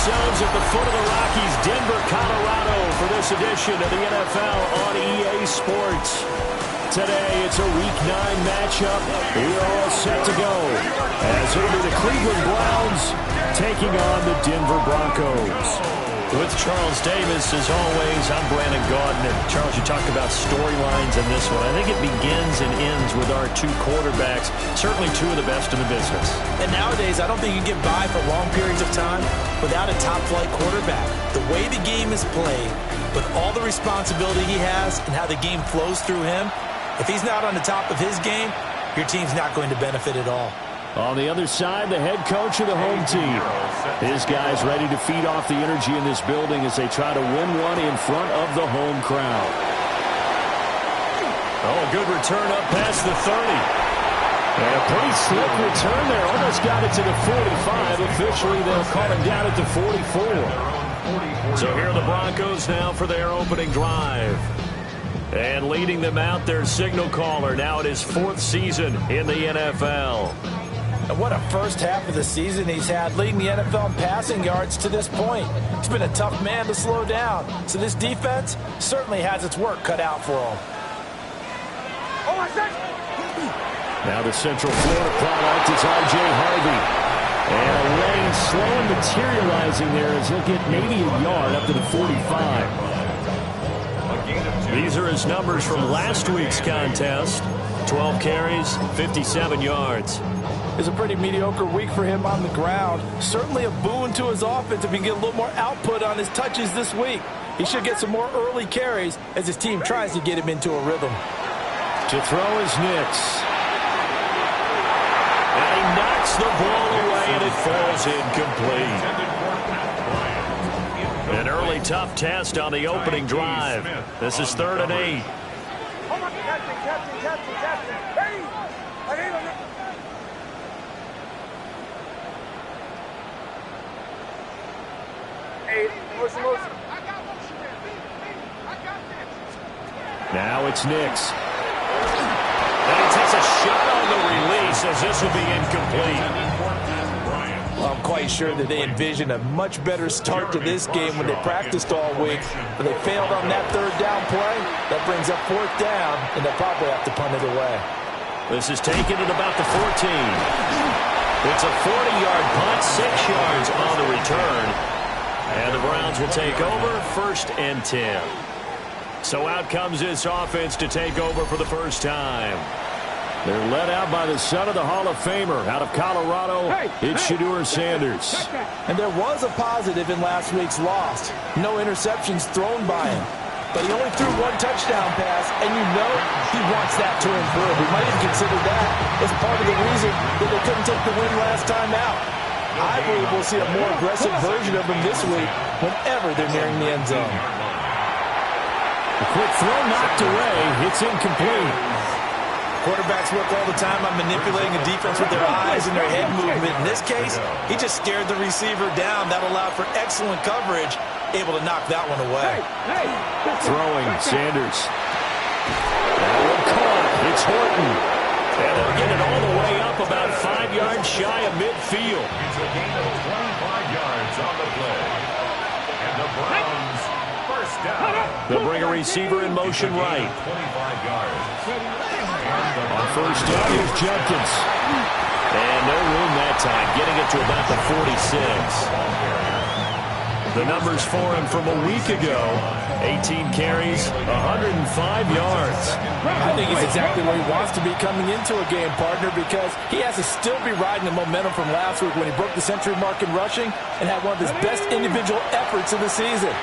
ourselves at the foot of the Rockies, Denver, Colorado, for this edition of the NFL on EA Sports. Today, it's a Week 9 matchup. We are all set to go, as it'll be the Cleveland Browns taking on the Denver Broncos. With Charles Davis, as always, I'm Brandon Gaudin. Charles, you talked about storylines in this one. I think it begins and ends with our two quarterbacks, certainly two of the best in the business. And nowadays, I don't think you can get by for long periods of time without a top-flight quarterback. The way the game is played, with all the responsibility he has and how the game flows through him, if he's not on the top of his game, your team's not going to benefit at all. On the other side, the head coach of the home team. His guys ready to feed off the energy in this building as they try to win one in front of the home crowd. Oh, good return up past the 30. And a pretty slick return there. Almost got it to the 45. Officially, they'll call it down at the 44. So here are the Broncos now for their opening drive. And leading them out, their signal caller. Now it is fourth season in the NFL. And what a first half of the season he's had, leading the NFL in passing yards to this point. He's been a tough man to slow down. So this defense certainly has its work cut out for him. Now the Central Florida product is R.J. Harvey. And a lane slow and materializing there as he'll get maybe a yard up to the 45. These are his numbers from last week's contest. 12 carries, 57 yards. It's a pretty mediocre week for him on the ground. Certainly a boon to his offense if he can get a little more output on his touches this week. He should get some more early carries as his team tries to get him into a rhythm. To throw is Nix. And he knocks the ball away and it falls incomplete. An early tough test on the opening drive. This is 3rd and 8. Now it's Nix. And he takes a shot on the release as this will be incomplete. Well, I'm quite sure that they envisioned a much better start to this game when they practiced all week. But they failed on that 3rd down play. That brings up 4th down, and they'll probably have to punt it away. This is taken at about the 14. It's a 40-yard punt, 6 yards on the return. And the Browns will take over, 1st and 10. So out comes this offense to take over for the first time. They're led out by the son of the Hall of Famer out of Colorado. It's Shedeur Sanders. And there was a positive in last week's loss. No interceptions thrown by him. But he only threw 1 touchdown pass, and you know he wants that to improve. We might even consider that as part of the reason that they couldn't take the win last time out. I believe we'll see a more aggressive version of him this week whenever they're nearing the end zone. A quick throw knocked away. It's incomplete. Quarterbacks work all the time on manipulating a defense with their eyes and their head movement. In this case, he just scared the receiver down. That allowed for excellent coverage, able to knock that one away. Throwing, Sanders. That one caught. It's Horton. And they'll get it all the way up about 5 yards shy of midfield. It's a gain of 25 yards on the play. And the Browns, first down. They'll bring a receiver in motion right. 25 yards. On first down, here's Judkins. And no room that time, getting it to about the 46. The numbers for him from a week ago, 18 carries, 105 yards. I think he's exactly where he wants to be coming into a game, partner, because he has to still be riding the momentum from last week when he broke the century mark in rushing and had one of his best individual efforts of the season.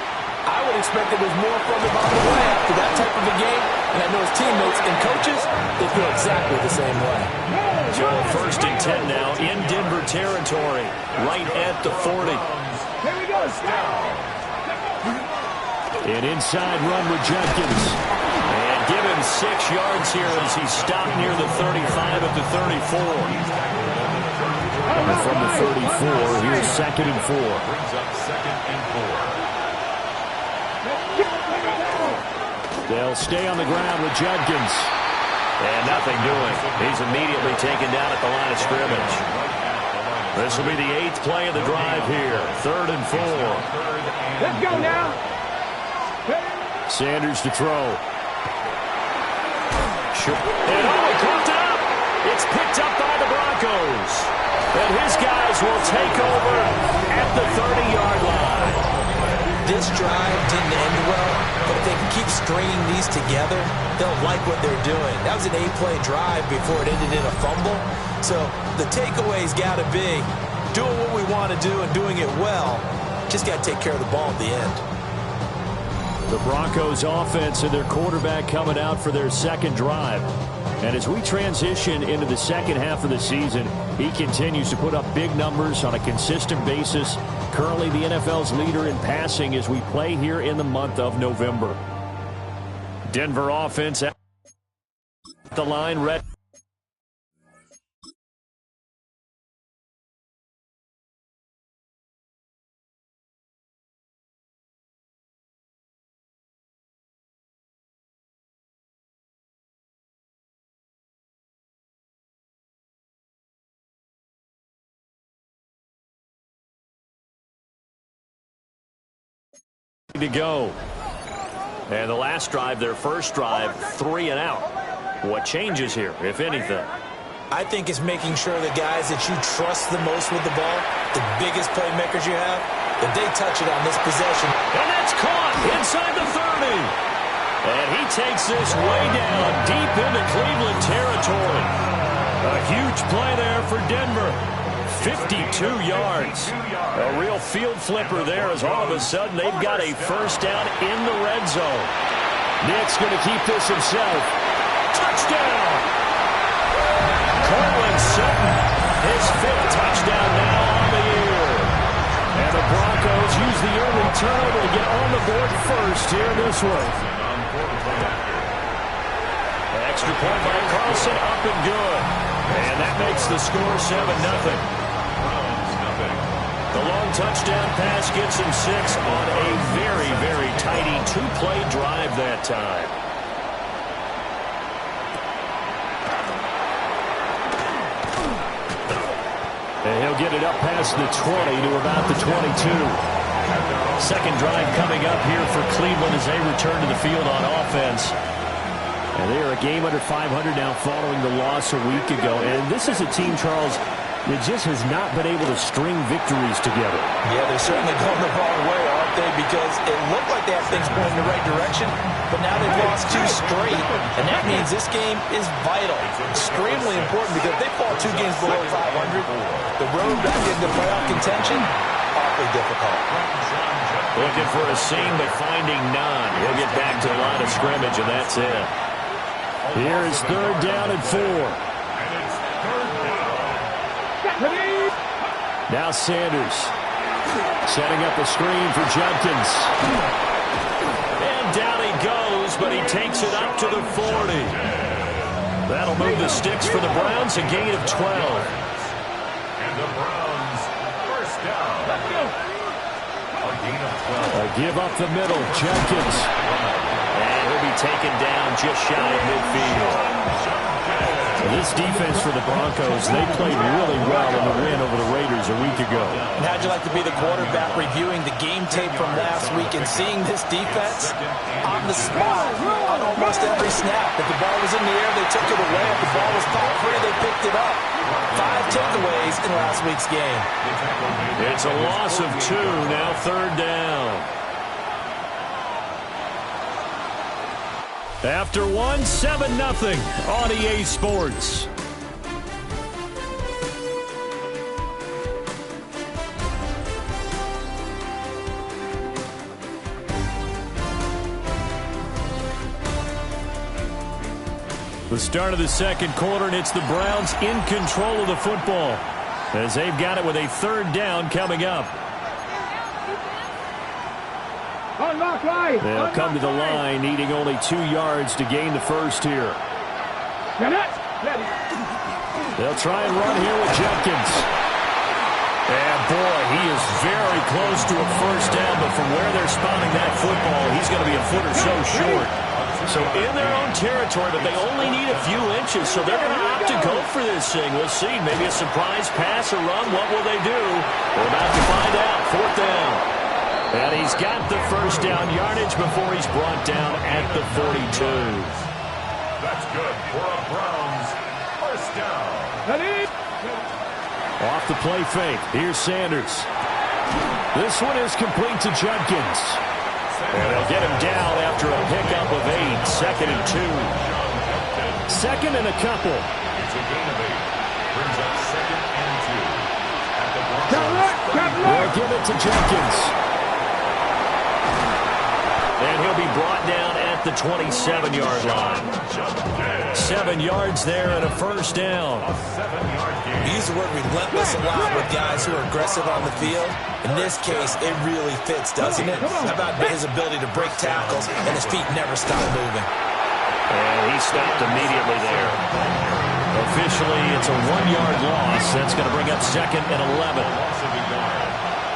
I would expect that there's more from him on the way after that type of a game, and I know his teammates and coaches, they feel exactly the same way. So 1st and 10 now in Denver territory, right at the 40. Here we go. An inside run with Judkins. And give him 6 yards here as he stopped near the 35 at the 34. And from the 34, here's 2nd and 4. Brings up 2nd and 4. They'll stay on the ground with Judkins. And nothing doing. He's immediately taken down at the line of scrimmage. This will be the 8th play of the drive here. 3rd and 4. Let's go now. Sanders to throw. And he caught it up. It's picked up by the Broncos. And his guys will take over at the 30-yard line. This drive didn't end well, but if they can keep stringing these together, they'll like what they're doing. That was an 8-play drive before it ended in a fumble. So the takeaway's got to be doing what we want to do and doing it well. Just got to take care of the ball at the end. The Broncos offense and their quarterback coming out for their second drive. And as we transition into the second half of the season, he continues to put up big numbers on a consistent basis. Currently the NFL's leader in passing as we play here in the month of November. Denver offense at the line ready. To go. And the last drive, their first drive, 3 and out. What changes here, if anything? I think it's making sure the guys that you trust the most with the ball, the biggest playmakers you have, that they touch it on this possession. And that's caught inside the 30. And he takes this way down deep into Cleveland territory. A huge play there for Denver. 52 yards. A real field flipper there as all of a sudden they've got a first down in the red zone. Nick's going to keep this himself. Touchdown! Courtland Sutton, his 5th touchdown now on the year. And the Broncos use the early turnover to get on the board first here this one. Extra point by Carlson, up and good. And that makes the score 7-0. The long touchdown pass gets him 6 on a very, very tidy 2-play drive that time. And he'll get it up past the 20 to about the 22. Second drive coming up here for Cleveland as they return to the field on offense. And they are a game under 500 now following the loss a week ago. And this is a team, Charles, that just has not been able to string victories together. Yeah, they're certainly going the wrong way, aren't they? Because it looked like they have things going in the right direction, but now they've lost 2 straight, and that means this game is vital. Extremely important because if they fall 2 games below 500, the road back into playoff contention, awfully difficult. Looking for a seam, but finding none. He'll get back to the line of scrimmage, and that's it. Here is 3rd down and 4. Now Sanders setting up a screen for Judkins. And down he goes, but he takes it up to the 40. That'll move the sticks for the Browns, a gain of 12. And the Browns first down. A gain of 12. A give up the middle, Judkins. And he'll be taken down just shy of midfield. This defense for the Broncos, they played really well in the win over the Raiders a week ago. And how'd you like to be the quarterback reviewing the game tape from last week and seeing this defense on the spot on almost every snap? If the ball was in the air, they took it away. If the ball was caught free, they picked it up. 5 takeaways in last week's game. It's a loss of 2, now 3rd down. After 1, 7-0 on EA Sports. The start of the second quarter, and it's the Browns in control of the football as they've got it with a 3rd down coming up. They'll come to the line, needing only 2 yards to gain the first here. They'll try and run here with Judkins. And boy, he is very close to a first down, but from where they're spotting that football, he's going to be a foot or so short. So in their own territory, but they only need a few inches, so they're going to opt to go for this thing. We'll see. Maybe a surprise pass or run. What will they do? We're about to find out. 4th down. And he's got the first down yardage before he's brought down at the 42. That's good for a Browns first down. Off the play fake. Here's Sanders. This one is complete to Judkins. And they'll get him down after a pickup of 8. 2nd and 2. 2nd and a couple. It's a gain of 8. Brings up 2nd and 2. At the Broncos. They'll give it to Jenkins. And he'll be brought down at the 27-yard line. 7 yards there and a first down. A 7-yard gain. We use the word relentless a lot with guys who are aggressive on the field. In this case, it really fits, doesn't it? How about his ability to break tackles and his feet never stop moving? And he stopped immediately there. Officially, it's a 1-yard loss. That's going to bring up 2nd and 11. Loss of a yard.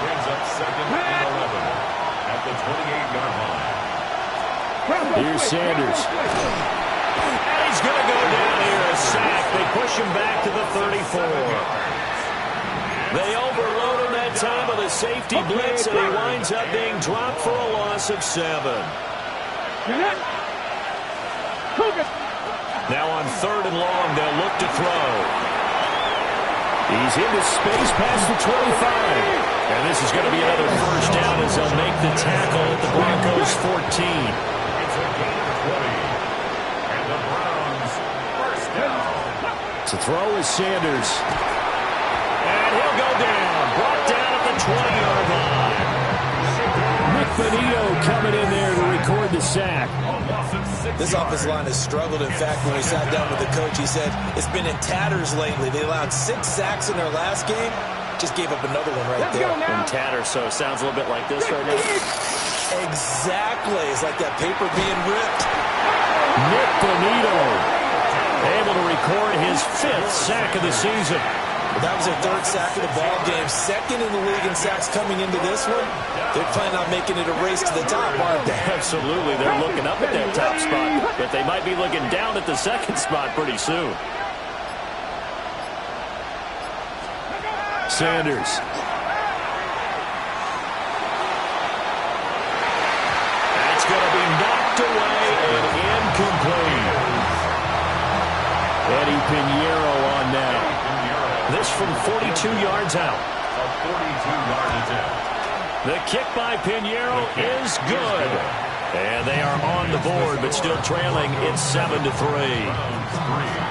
Brings up 2nd and 11 at the 28-yard line. Here's Sanders. And he's going to go down here, a sack. They push him back to the 34. They overload him that time with a safety blitz, and he winds up being dropped for a loss of 7. Now on 3rd and long, they'll look to throw. He's into space past the 25. And this is going to be another first down as they'll make the tackle at the Broncos 14. It's a gain of 20. And the Browns first down. To throw is Sanders. And he'll go down. Brought down at the 20-yard line. Nick Bonito coming in there to record the sack. This offensive line has struggled. In fact, when we sat down with the coach, he said it's been in tatters lately. They allowed 6 sacks in their last game. Just gave up another one right there. In tatters, so it sounds a little bit like this right now. Exactly. It's like that paper being ripped. Nick Bonito able to record his 5th sack of the season. That was their 3rd sack of the ball game. 2nd in the league in sacks coming into this one. They're planning on making it a race to the top, aren't they? Absolutely. They're looking up at that top spot, but they might be looking down at the 2nd spot pretty soon. Sanders. That's going to be knocked away and incomplete. Eddie Pinheiro on now. This from 42 yards out. A 42-yard attempt. The kick by Pinheiro is good. And they are on the board, but still trailing. It's 7-3.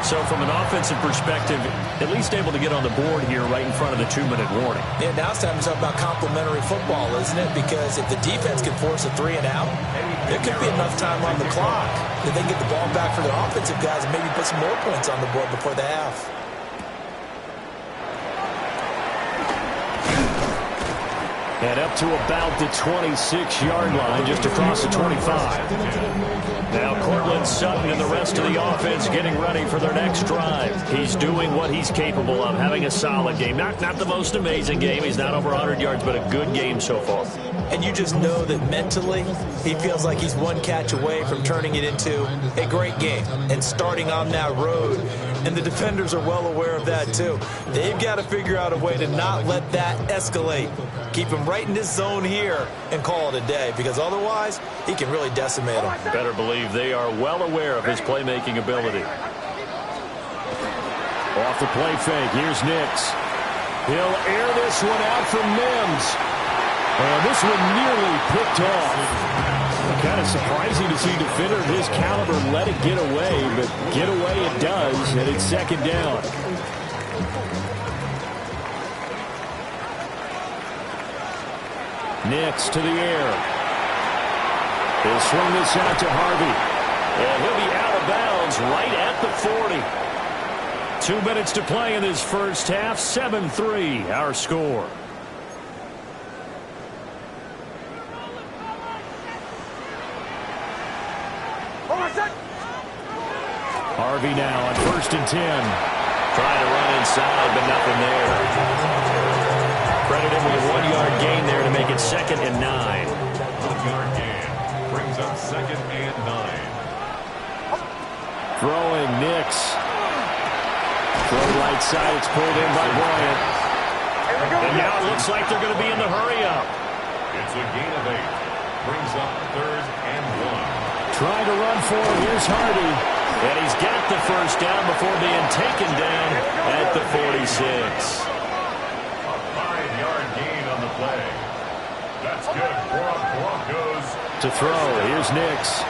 So from an offensive perspective, at least able to get on the board here right in front of the 2-minute warning. Yeah, now it's time to talk about complementary football, isn't it? Because if the defense can force a 3 and out, there could be enough time on the clock that they can get the ball back for their offensive guys and maybe put some more points on the board before the half. And up to about the 26-yard line, just across the 25. Now Cortland Sutton and the rest of the offense getting ready for their next drive. He's doing what he's capable of, having a solid game. Not the most amazing game. He's not over 100 yards, but a good game so far. And you just know that mentally, he feels like he's one catch away from turning it into a great game and starting on that road. And the defenders are well aware of that, too. They've got to figure out a way to not let that escalate. Keep him right in this zone here and call it a day, because otherwise, he can really decimate them. Better believe they are well aware of his playmaking ability. Off the play fake, here's Nix. He'll air this one out from Mims. And this one nearly picked off. Kind of surprising to see a defender of his caliber let it get away, but get away it does, and it's 2nd down. Nix to the air. He'll swing this out to Harvey. And he'll be out of bounds right at the 40. 2 minutes to play in this first half. 7-3, our score. Harvey now on 1st and 10. Trying to run inside, but nothing there. Credit him with a 1-yard gain there to make it 2nd and 9. 1-yard gain brings up 2nd and 9. Throwing, Nix. Throw right side, it's pulled in by Bryant. And now it looks like they're going to be in the hurry-up. It's a gain of 8. Brings up 3rd and 1. Trying to run for him. Here's Hardy. And he's got the first down before being taken down at the 46. A 5-yard gain on the play. That's good for the Broncos. To throw, here's Nix.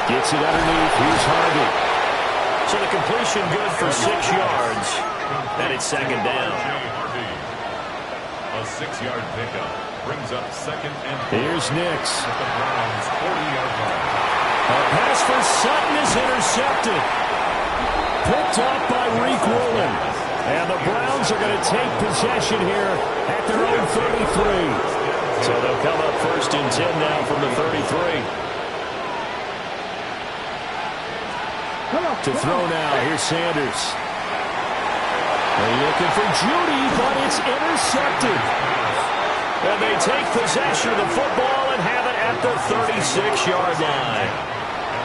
Gets it underneath. Here's Hardy. So the completion good for 6 yards. And it's 2nd down. A 6-yard pickup brings up 2nd and 4. Here's Nix. At the Browns' 40-yard line. A pass for Sutton is intercepted. Picked up by Reek Woolen. And the Browns are going to take possession here at their own 33. So they'll come up 1st and 10 now from the 33. To throw now, here's Sanders. They're looking for Judy, but it's intercepted. And they take possession of the football and have it at the 36-yard line.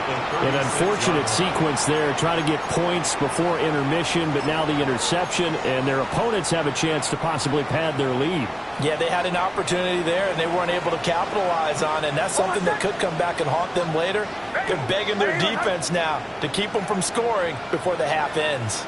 An unfortunate sequence there, trying to get points before intermission, but now the interception, and their opponents have a chance to possibly pad their lead. Yeah, they had an opportunity there, and they weren't able to capitalize on it, and that's something that could come back and haunt them later. They're begging their defense now to keep them from scoring before the half ends.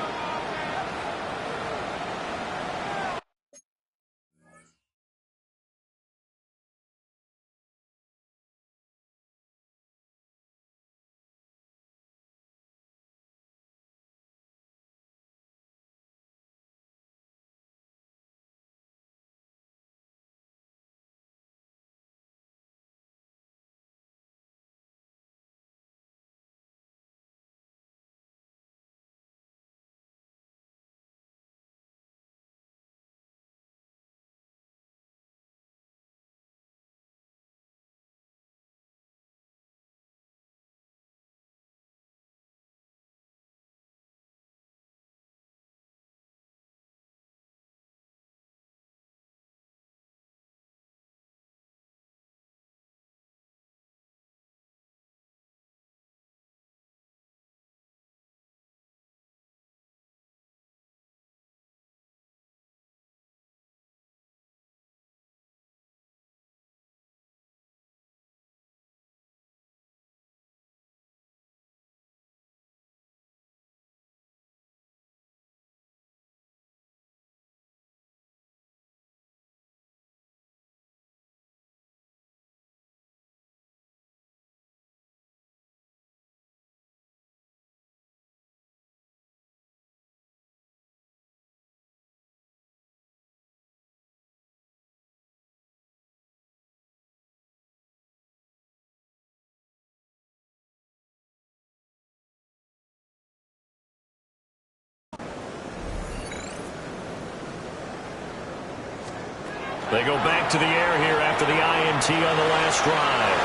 They go back to the air here after the INT on the last drive.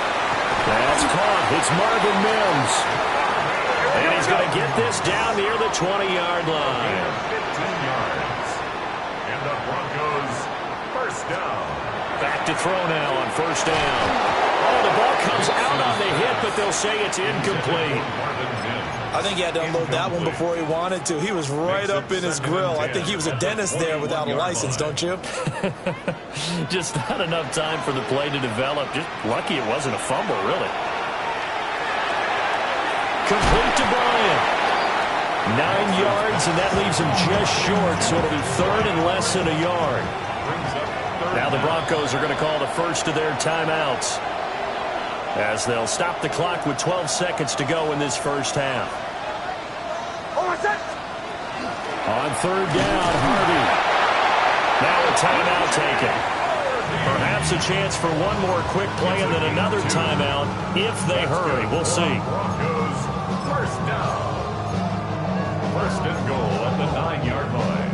That's caught. It's Marvin Mims. And he's going to get this down near the 20-yard line. 15 yards. And the Broncos, 1st down. Back to throw now on 1st down. Oh, the ball comes out on the hit, but they'll say it's incomplete. I think he had to unload that one before he wanted to. He was right up in his grill. I think he was a dentist there without a license, don't you? Just not enough time for the play to develop. Just lucky it wasn't a fumble, really. Complete to Bryant. 9 yards, and that leaves him just short, so it'll be 3rd and less than a yard. Now the Broncos are going to call the first of their timeouts, as they'll stop the clock with 12 seconds to go in this first half. On 3rd down, Harvey. Now a timeout taken. Perhaps a chance for one more quick play and then another timeout if they hurry. We'll see. Broncos, 1st down. 1st and goal at the 9-yard line.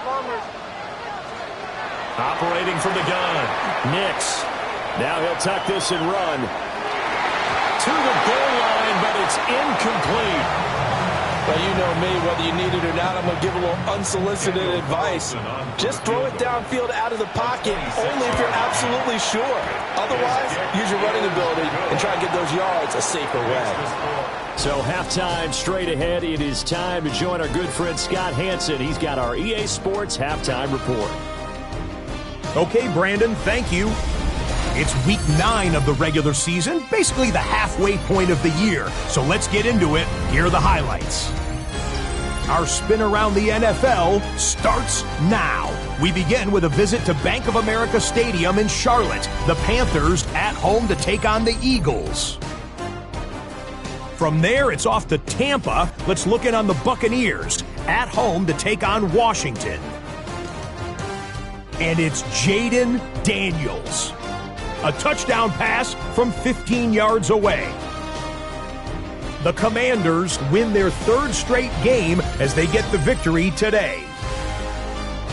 Bombers. Operating from the gun, Nix. Now he'll tuck this and run to the goal line, but it's incomplete. Well, you know me, whether you need it or not, I'm going to give a little unsolicited advice. Just throw it downfield out of the pocket, only if you're absolutely sure. Otherwise, use your running ability and try to get those yards a safer way. So halftime straight ahead. It is time to join our good friend Scott Hanson. He's got our EA Sports halftime report. Okay, Brandon, thank you. It's week 9 of the regular season, basically the halfway point of the year. So let's get into it. Here are the highlights. Our spin around the NFL starts now. We begin with a visit to Bank of America Stadium in Charlotte. The Panthers at home to take on the Eagles. From there, it's off to Tampa. Let's look in on the Buccaneers at home to take on Washington. And it's Jaden Daniels. A touchdown pass from 15 yards away. The Commanders win their 3rd straight game as they get the victory today.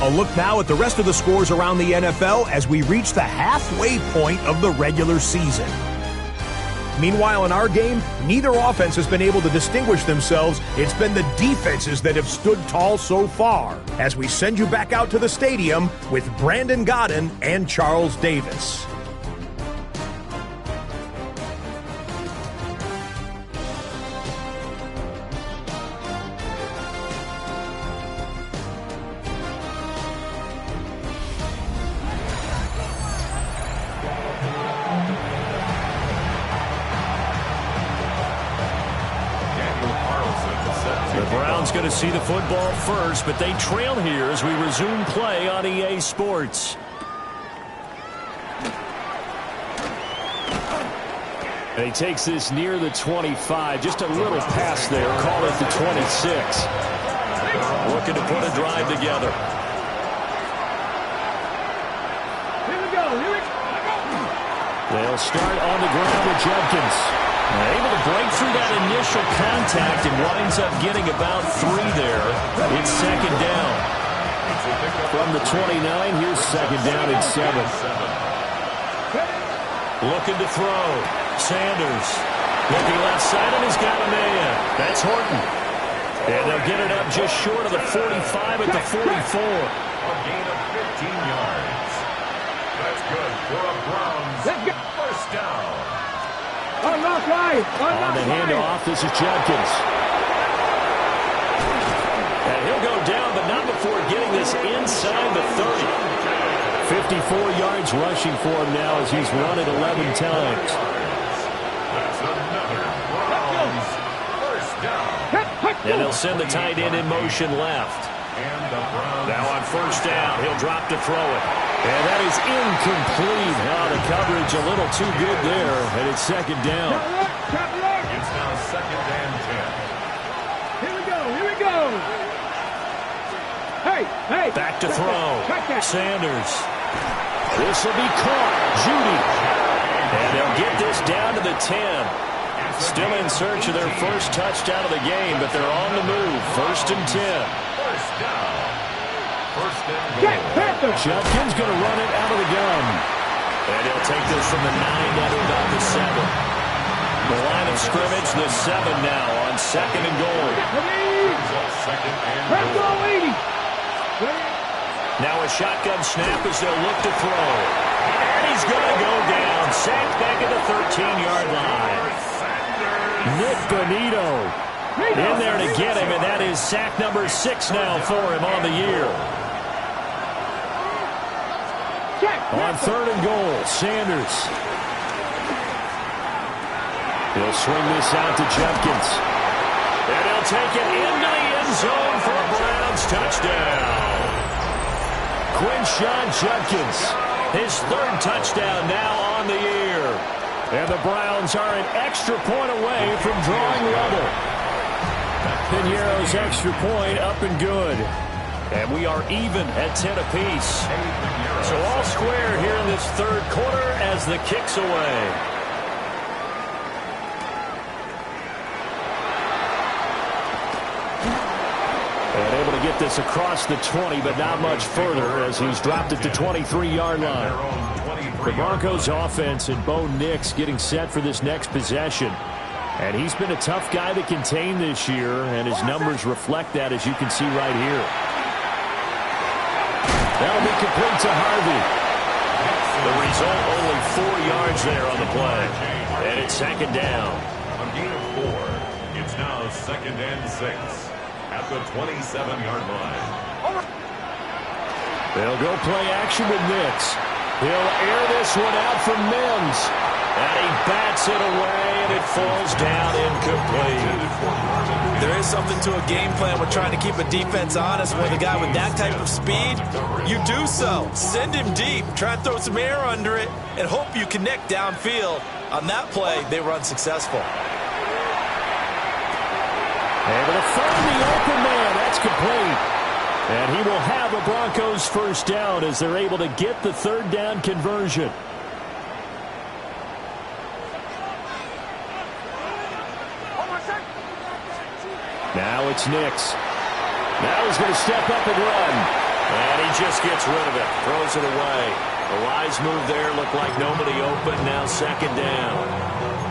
A look now at the rest of the scores around the NFL as we reach the halfway point of the regular season. Meanwhile, in our game, neither offense has been able to distinguish themselves. It's been the defenses that have stood tall so far. As we send you back out to the stadium with Brandon Godden and Charles Davis. Going to see the football first, but they trail here as we resume play on EA Sports. And he takes this near the 25. Just a little pass there. Call it the 26. Looking to put a drive together. Here we go. They'll start on the ground with Judkins. Able to break through that initial contact and winds up getting about 3 there. It's 2nd down. From the 29, here's 2nd down and 7. Looking to throw. Sanders. Looking left side, and he's got a man. That's Horton. And they'll get it up just short of the 45 at the 44. A gain of 15 yards. That's good for a Browns 1st down. On the handoff, this is Judkins. And he'll go down, but not before getting this inside the 30. 54 yards rushing for him now as he's run it 11 times. That's another Browns 1st down. And he'll send the tight end in motion left. Now on 1st down, he'll drop to throw it. And that is incomplete. Now the coverage a little too good there, and it's 2nd down. It's now 2nd and 10. Here we go. Hey. Back to throw. Sanders. This will be caught. Judy. And they'll get this down to the 10. Still in search of their first touchdown of the game, but they're on the move. 1st and 10. 1st down. 1st and goal. Judkins going to run it out of the gun. And he'll take this from the 9 down to about the 7. The line of scrimmage, the 7 now on 2nd and goal. 2nd and goal. Now a shotgun snap as they'll look to throw. And he's going to go down. Sacked back at the 13-yard line. Nick Bonito in there to get him, and that is sack number 6 now for him on the year. On 3rd and goal, Sanders. He'll swing this out to Judkins. And he'll take it into the end zone for a Browns touchdown. Quinshon Judkins, his 3rd touchdown now on the year. And the Browns are an extra point away from drawing level. Piñeiro's extra point up and good. And we are even at 10 apiece. So all square here in this 3rd quarter as the kick's away. And able to get this across the 20, but not much further as he's dropped it to 23-yard line. The Broncos offense and Bo Nix getting set for this next possession. And he's been a tough guy to contain this year, and his numbers reflect that, as you can see right here. That'll be complete to Harvey. The result, only 4 yards there on the play. And it's second down. A gain of 4. It's now 2nd and 6 at the 27-yard line. They'll go play action with Nix. He'll air this one out for Mims. And he bats it away, and it falls down incomplete. There is something to a game plan with trying to keep a defense honest. With a guy with that type of speed, you do so. Send him deep, try and throw some air under it, and hope you connect downfield. On that play, they were unsuccessful. Able to find the open man. That's complete. And he will have a Broncos first down as they're able to get the third down conversion. Now it's Nix. Now he's going to step up and run. And he just gets rid of it. Throws it away. A wise move there. Looked like nobody open. Now second down.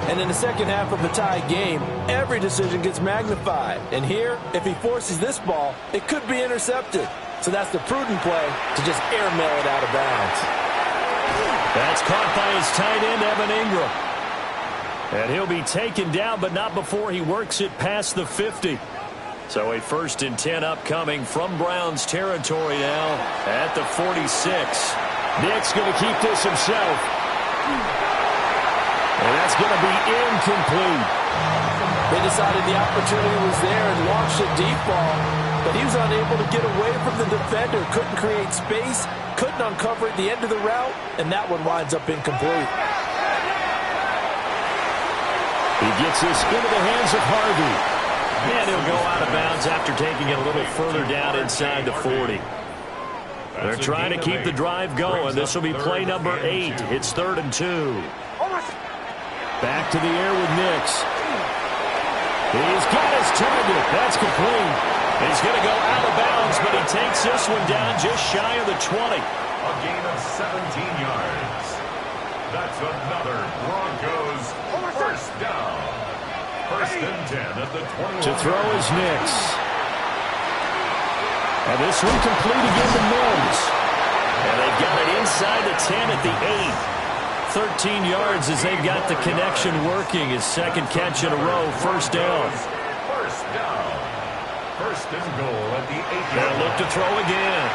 And in the second half of a tie game, every decision gets magnified. And here, if he forces this ball, it could be intercepted. So that's the prudent play to just airmail it out of bounds. That's caught by his tight end, Evan Ingram. And he'll be taken down, but not before he works it past the 50. So a 1st and 10 upcoming from Browns territory now at the 46. Nick's going to keep this himself. And that's going to be incomplete. They decided the opportunity was there and launched a deep ball, but he was unable to get away from the defender, couldn't create space, couldn't uncover at the end of the route, and that one winds up incomplete. He gets this into the hands of Harvey. And he'll go out of bounds after taking it a little further down inside the 40. They're trying to keep the drive going. This will be play number 8. It's 3rd and 2. Back to the air with Nix. He's got his target. That's complete. He's going to go out of bounds, but he takes this one down just shy of the 20. A gain of 17 yards. That's another Broncos first down. 1st and 10 at the 21. To throw is Nix. And this one complete again to Mims. And they've got it inside the 10 at the 8. 13 yards as they've got the connection working. His second catch in a row, first down. First down. 1st and goal at the 8. They'll look to throw again.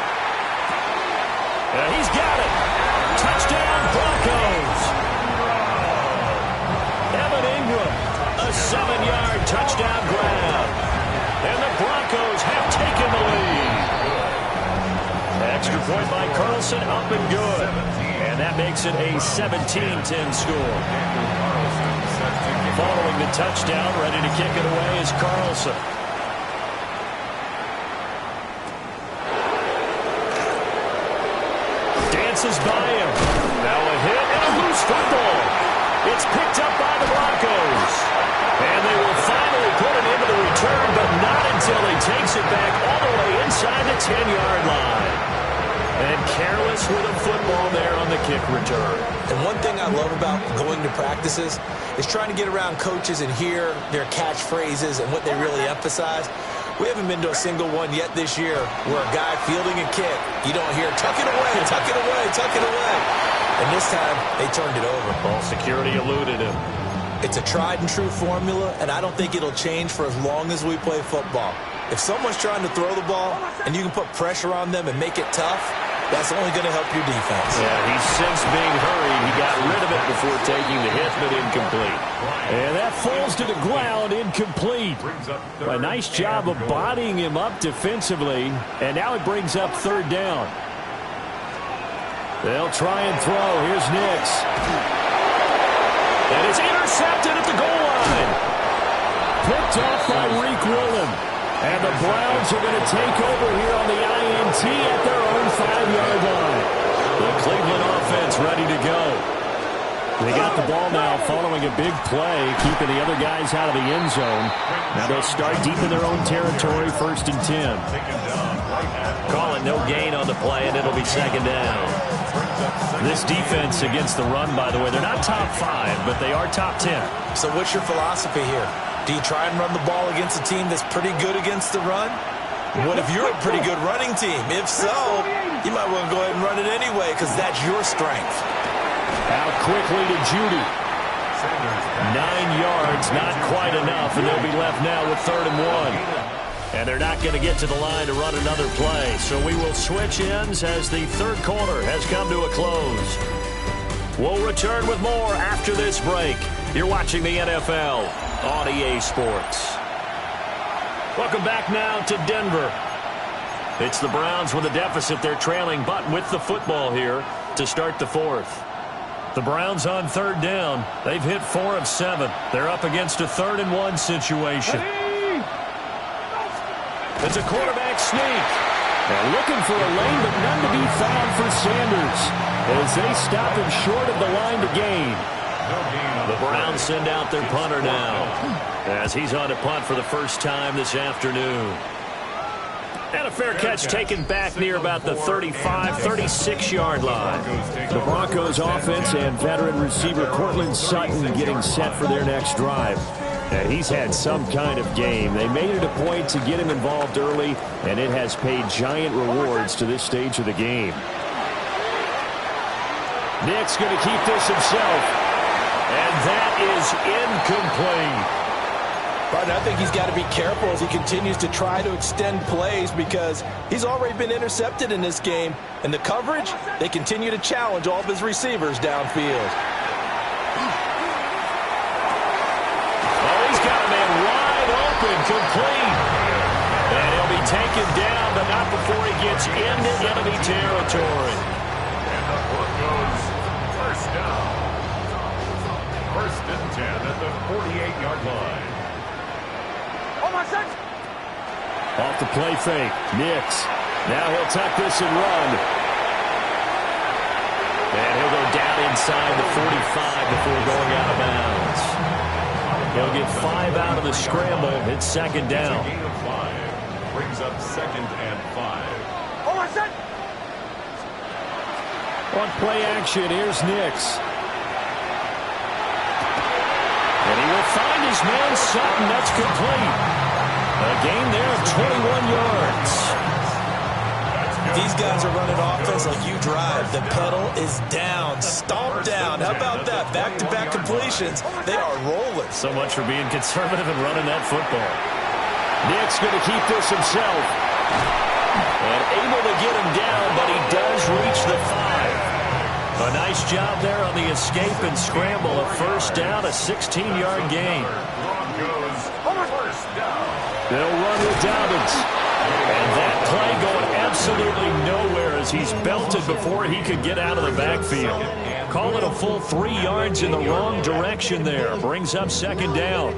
And he's got it. Touchdown, Broncos. Evan Ingram, a 7-yard touchdown grab. And the Broncos have taken the lead. Extra point by Carlson, up and good. And that makes it a 17-10 score. Following the touchdown, ready to kick it away is Carlson. Dances by him. Now a hit and a loose football. It's picked up by the Broncos. And they will finally put it into the return, but not until he takes it back all the way inside the 10-yard line. And careless with a football there on the kick return. And one thing I love about going to practices is trying to get around coaches and hear their catchphrases and what they really emphasize. We haven't been to a single one yet this year where a guy fielding a kick, you don't hear, tuck it away, tuck it away, tuck it away. And this time, they turned it over. Ball security eluded him. It's a tried and true formula, and I don't think it'll change for as long as we play football. If someone's trying to throw the ball and you can put pressure on them and make it tough, that's only going to help your defense. Yeah, he's since being hurried. He got rid of it before taking the hit, but incomplete. And that falls to the ground, incomplete. A nice job of bodying him up defensively, and now it brings up 3rd down. They'll try and throw. Here's Nix. And it's intercepted at the goal line. Picked off by Reek Willen. And the Browns are going to take over here on the INT at their own 5-yard line. The Cleveland offense ready to go. They got the ball now following a big play, keeping the other guys out of the end zone. Now they'll start deep in their own territory, 1st and 10. Calling no gain on the play, and it'll be 2nd down. This defense against the run, by the way, they're not top 5, but they are top 10. So what's your philosophy here? Do you try and run the ball against a team that's pretty good against the run? What if you're a pretty good running team? If so, you might want to go ahead and run it anyway because that's your strength. Out quickly to Judy. 9 yards, not quite enough, and they'll be left now with 3rd and 1. And they're not going to get to the line to run another play. So we will switch ends as the 3rd quarter has come to a close. We'll return with more after this break. You're watching the NFL on EA Sports. Welcome back now to Denver. It's the Browns with a deficit. They're trailing, but with the football here to start the 4th. The Browns on 3rd down. They've hit 4 of 7. They're up against a 3rd and 1 situation. It's a quarterback sneak. And looking for a lane, but none to be found for Sanders as they stop him short of the line to gain. The Browns send out their punter now as he's on to punt for the first time this afternoon. And a fair catch taken back near about the 35, 36-yard line. The Broncos offense and veteran receiver Cortland Sutton getting set for their next drive. And he's had some kind of game. They made it a point to get him involved early, and it has paid giant rewards to this stage of the game. Nick's going to keep this himself, and that is incomplete. But I think he's got to be careful as he continues to try to extend plays because he's already been intercepted in this game. And the coverage, they continue to challenge all of his receivers downfield. Oh, he's got a man wide open, complete. And he'll be taken down, but not before he gets into enemy territory. And the Broncos first down. 1st and 10 at the 48-yard line. Off the play fake, Nix. Now he'll tuck this and run. And he'll go down inside the 45 before going out of bounds. He'll get 5 out of the scramble. It's 2nd down. Gain of 5. Brings up 2nd and 5. On play action, here's Nix. And he will find his man Sutton. That's complete. A gain there of 21 yards. These guys are running offense like you drive. The pedal is down, stomped down. How about that? Back-to-back completions. They are rolling. So much for being conservative and running that football. Nick's going to keep this himself. And able to get him down, but he does reach the 5. A nice job there on the escape and scramble. A 1st down, a 16-yard gain. They'll run with Dobbins. And that play going absolutely nowhere as he's belted before he could get out of the backfield. Call it a full 3 yards in the wrong direction there. Brings up 2nd down.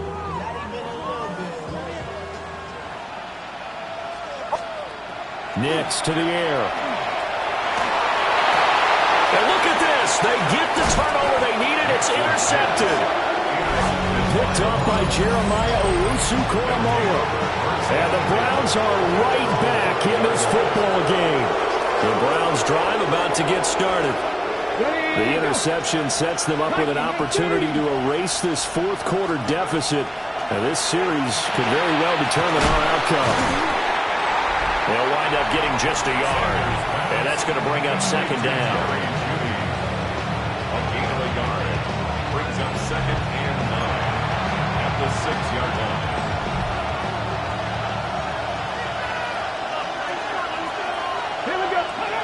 Nix to the air. And look at this. They get the turnover they needed. It's intercepted. Picked up by Jeremiah Owusu-Koramoah. And the Browns are right back in this football game. The Browns drive about to get started. The interception sets them up with an opportunity to erase this 4th quarter deficit. And this series could very well determine our outcome. They'll wind up getting just a yard. And that's going to bring up 2nd down. A gain of a yard. Brings up 2nd and 9 at the 6-yard line.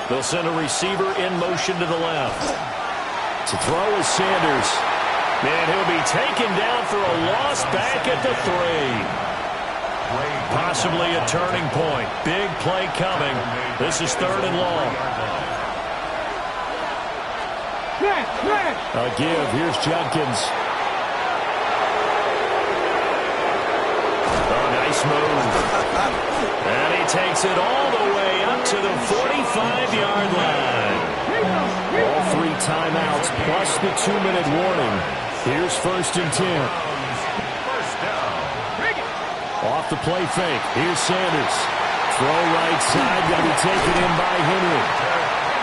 They'll send a receiver in motion to the left. To throw is Sanders. And he'll be taken down for a loss back at the 3. Possibly a turning point. Big play coming. This is 3rd and long. A give. Here's Jenkins. Oh, nice move. And he takes it all the way up to the 45-yard line. All 3 timeouts plus the 2-minute warning. Here's 1st and 10. Off the play fake. Here's Sanders. Throw right side. Got to be taken in by Henry.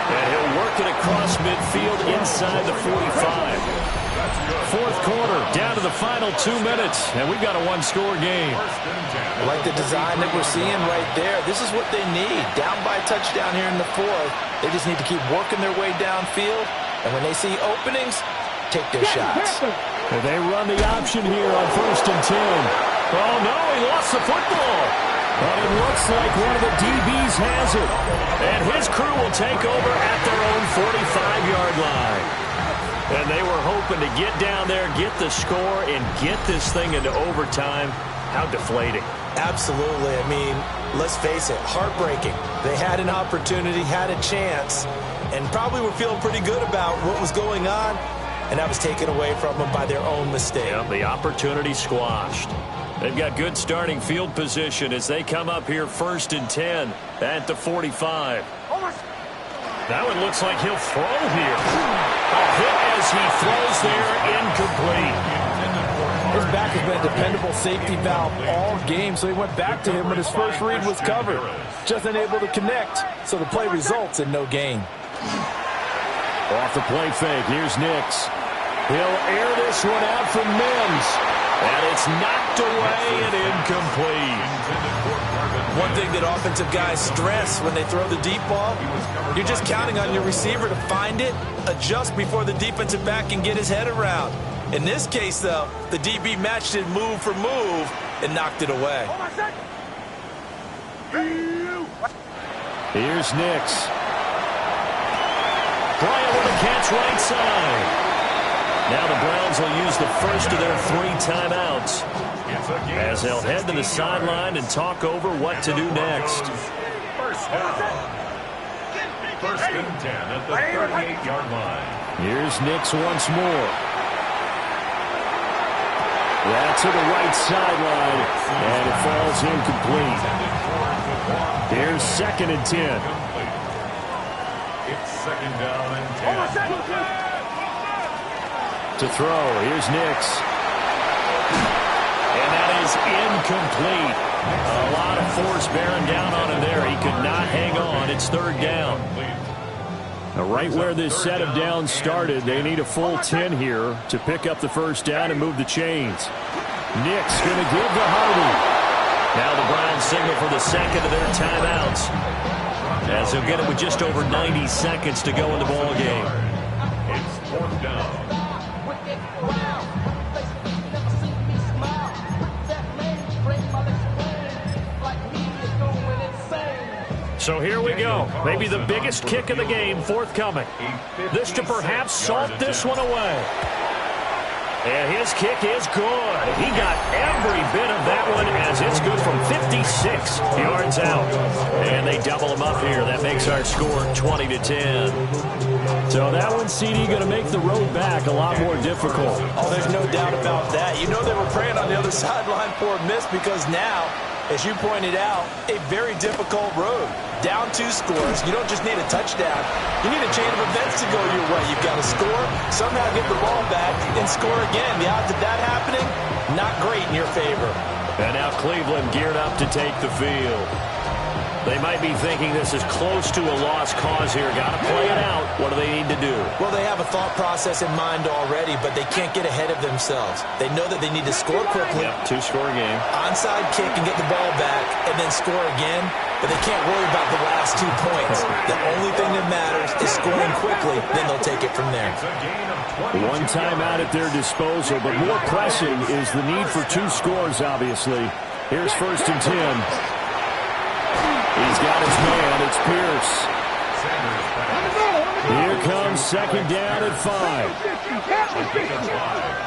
And he'll work it across midfield inside the 45. Fourth quarter, down to the final 2 minutes, and we've got a one-score game. I like the design that we're seeing right there. This is what they need. Down by a touchdown here in the fourth. They just need to keep working their way downfield, and when they see openings, take their shots. And they run the option here on 1st and 10. Oh, no, he lost the football. But it looks like one of the DBs has it. And his crew will take over at their own 45-yard line. And they were hoping to get down there, get the score, and get this thing into overtime. How deflating. Absolutely. I mean, let's face it, heartbreaking. They had an opportunity, had a chance, and probably were feeling pretty good about what was going on, and that was taken away from them by their own mistake. Yeah, the opportunity squashed. They've got good starting field position as they come up here 1st and 10 at the 45. That one looks like he'll throw here. A hit as he throws there, incomplete. His back has been a dependable safety valve all game, so he went back to him when his first read was covered. Just unable to connect, so the play results in no gain. Off the play fake, here's Nix. He'll air this one out from Mims. And it's knocked away and incomplete. One thing that offensive guys stress when they throw the deep ball, you're just counting on your receiver to find it, adjust before the defensive back can get his head around. In this case, though, the DB matched it move for move and knocked it away. Here's Nix. Bryant with a catch right side. Now the Browns will use the first of their 3 timeouts as they'll head to the sideline and talk over what to do next. First down. 1st and 10 at the 38-yard line. Here's Nix once more. That's to the right sideline, and it falls incomplete. Here's 2nd and 10. It's 2nd down and 10. To throw, here's Nix. And that is incomplete. A lot of force bearing down on him there. He could not hang on. It's 3rd down. Now, right where this set of downs started, they need a full 10 here to pick up the 1st down and move the chains. Nix going to give to Hardy. Now the Browns signal for the 2nd of their timeouts, as they'll get it with just over 90 seconds to go in the ball game. It's 4th down. So here we go. Maybe the biggest kick of the game forthcoming. This to perhaps salt this one away. And his kick is good. He got every bit of that one as it's good from 56 yards out. And they double him up here. That makes our score 20-10. So that one, CD, going to make the road back a lot more difficult. Oh, there's no doubt about that. You know they were praying on the other sideline for a miss because now, as you pointed out, a very difficult road. Down 2 scores. You don't just need a touchdown. You need a chain of events to go your way. You've got to score, somehow get the ball back, and score again. The odds of that happening, not great in your favor. And now Cleveland geared up to take the field. They might be thinking this is close to a lost cause here. Got to play it out. What do they need to do? Well, they have a thought process in mind already, but they can't get ahead of themselves. They know that they need to score quickly. Yep, 2-score game. Onside kick and get the ball back, and then score again. But they can't worry about the last 2 points. The only thing that matters is scoring quickly, then they'll take it from there. One timeout at their disposal, but more pressing is the need for 2 scores, obviously. Here's 1st and 10. He's got his man. It's Pierce. Here comes 2nd down at 5.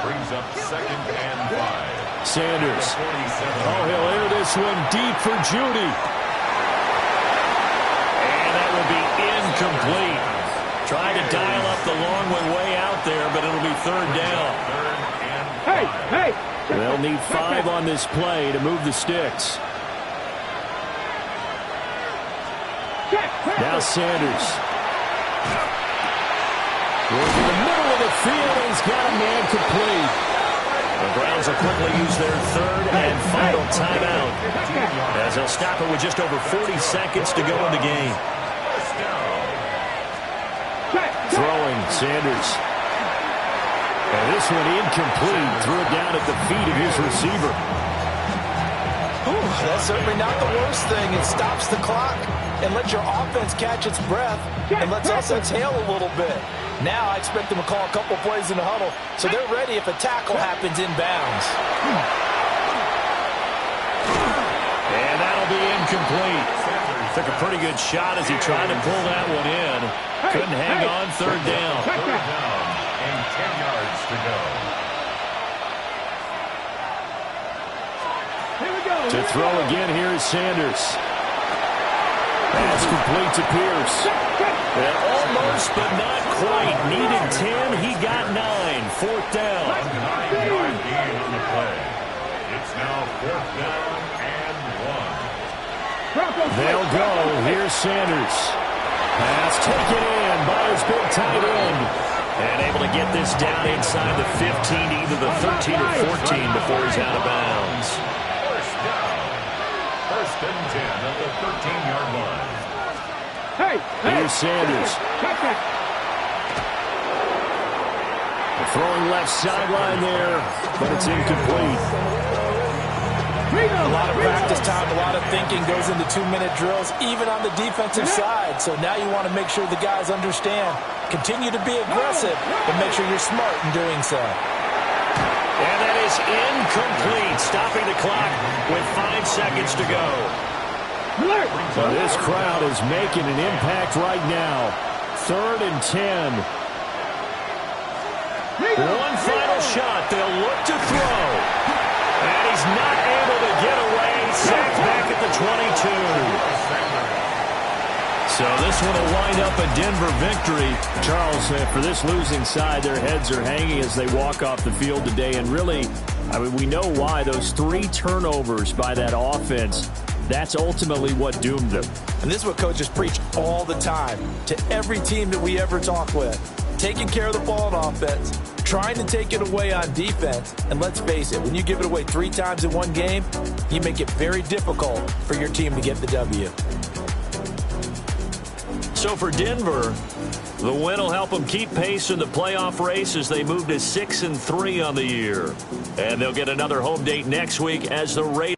Brings up 2nd and 5. Sanders. Oh, he'll air this one deep for Judy. And that will be incomplete. Trying to dial up the long one way out there, but it'll be 3rd down. Hey! They'll need 5 on this play to move the sticks. Now Sanders. Goes in the middle of the field, and he's got a man complete. The Browns will quickly use their 3rd and final timeout, as they'll stop it with just over 40 seconds to go in the game. Throwing, Sanders. And this one incomplete. Threw it down at the feet of his receiver. That's certainly not the worst thing. It stops the clock and lets your offense catch its breath and lets us exhale a little bit. Now I expect them to call a couple plays in the huddle so they're ready if a tackle happens inbounds. And that'll be incomplete. Took a pretty good shot as he tried to pull that one in. Couldn't hang on. Third down. Third down and 10 yards to go. To throw again, here is Sanders. Pass complete to Pierce. And almost, but not quite. Needed 10. He got 9. Fourth down. 9-yard gain on the play. It's now fourth down and 1. They'll go. Here's Sanders. Pass taken in by his big tight end. And able to get this down inside the 15, either the 13 or 14 before he's out of bounds. First down. First and 10 at the 13-yard line. Here's Sanders. Throwing left sideline there, but it's incomplete. A lot of practice time, a lot of thinking goes into 2-minute drills, even on the defensive side. So now you want to make sure the guys understand. Continue to be aggressive, but make sure you're smart in doing so. And that is incomplete, stopping the clock with 5 seconds to go. So this crowd is making an impact right now. 3rd and 10. One final shot. They'll look to throw. And he's not able to get away. Sacked back at the 22. So this one will wind up a Denver victory. Charles, for this losing side, their heads are hanging as they walk off the field today. And really, I mean, we know why. Those 3 turnovers by that offense, that's ultimately what doomed them. And this is what coaches preach all the time to every team that we ever talk with. Taking care of the ball on offense, trying to take it away on defense. And let's face it, when you give it away 3 times in one game, you make it very difficult for your team to get the W. So for Denver, the win will help them keep pace in the playoff race as they move to 6-3 on the year. And they'll get another home date next week as the Raiders.